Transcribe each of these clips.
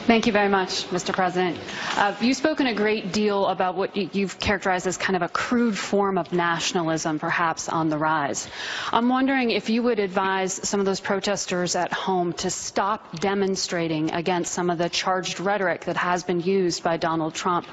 Thank you very much, Mr. President. You've spoken a great deal about what you've characterized as kind of a crude form of nationalism, perhaps on the rise. I'm wondering if you would advise some of those protesters at home to stop demonstrating against some of the charged rhetoric that has been used by Donald Trump.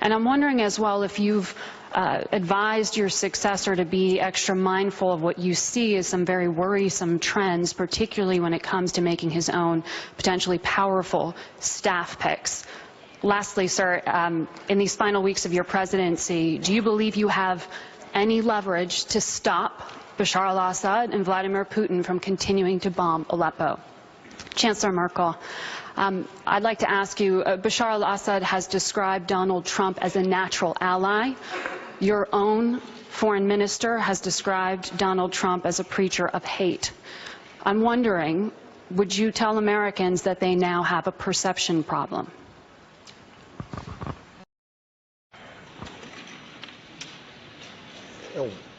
And I'm wondering as well if you've advised your successor to be extra mindful of what you see as some very worrisome trends, particularly when it comes to making his own potentially powerful staff picks. Lastly, sir, in these final weeks of your presidency, do you believe you have any leverage to stop Bashar al-Assad and Vladimir Putin from continuing to bomb Aleppo? Chancellor Merkel, I'd like to ask you, Bashar al-Assad has described Donald Trump as a natural ally. Your own foreign minister has described Donald Trump as a preacher of hate. I'm wondering, would you tell Americans that they now have a perception problem?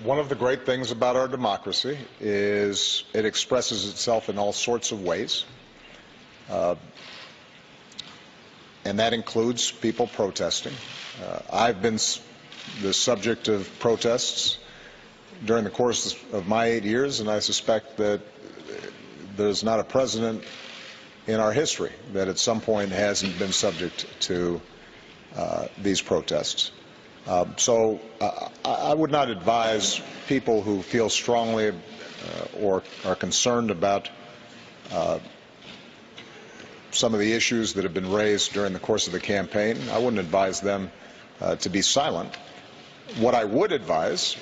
One of the great things about our democracy is it expresses itself in all sorts of ways. And that includes people protesting. I've been the subject of protests during the course of my 8 years, and I suspect that there's not a president in our history that at some point hasn't been subject to these protests. So I would not advise people who feel strongly or are concerned about some of the issues that have been raised during the course of the campaign. I wouldn't advise them to be silent. What I would advise,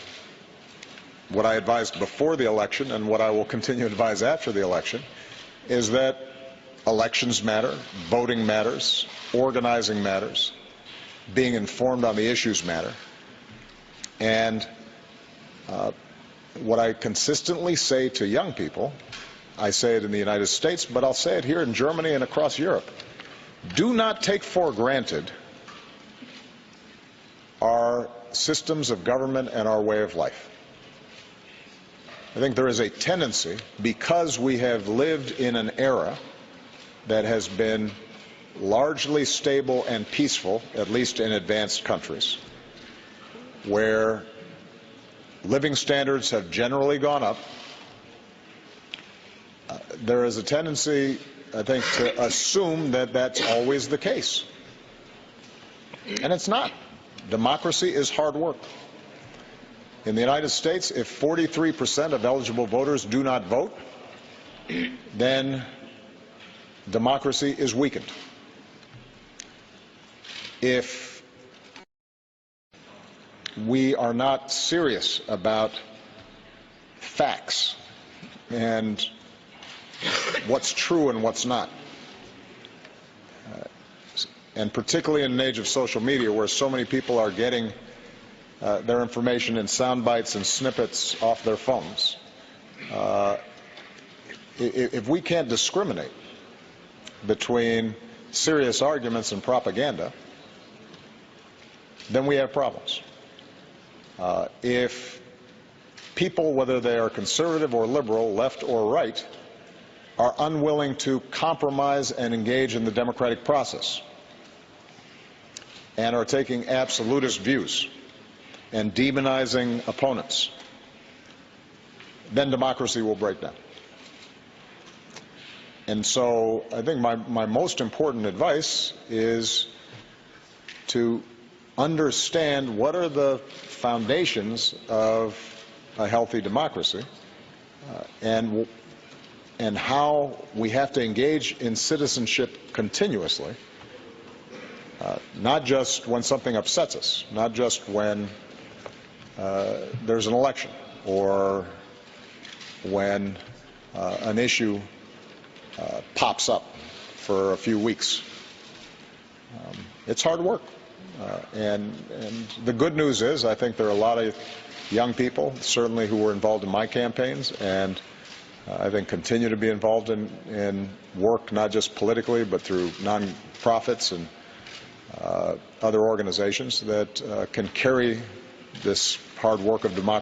what I advised before the election and what I will continue to advise after the election, is that elections matter, voting matters, organizing matters, being informed on the issues matter. And what I consistently say to young people, I say it in the United States, but I'll say it here in Germany and across Europe: do not take for granted our systems of government and our way of life. I think there is a tendency, because we have lived in an era that has been largely stable and peaceful, at least in advanced countries, where living standards have generally gone up, there is a tendency, I think, to assume that that's always the case. And it's not. Democracy is hard work. In the United States, if 43% of eligible voters do not vote, then democracy is weakened. If we are not serious about facts and what's true and what's not, and particularly in an age of social media where so many people are getting their information in sound bites and snippets off their phones, if we can't discriminate between serious arguments and propaganda, then we have problems. If people, whether they are conservative or liberal, left or right, are unwilling to compromise and engage in the democratic process and are taking absolutist views and demonizing opponents, then democracy will break down. And so I think my most important advice is to understand what are the foundations of a healthy democracy, and how we have to engage in citizenship continuously, not just when something upsets us, not just when there's an election or when an issue pops up for a few weeks. It's hard work. And the good news is I think there are a lot of young people, certainly who were involved in my campaigns, and I think continue to be involved in work, not just politically, but through non-profits and other organizations that can carry this hard work of democracy.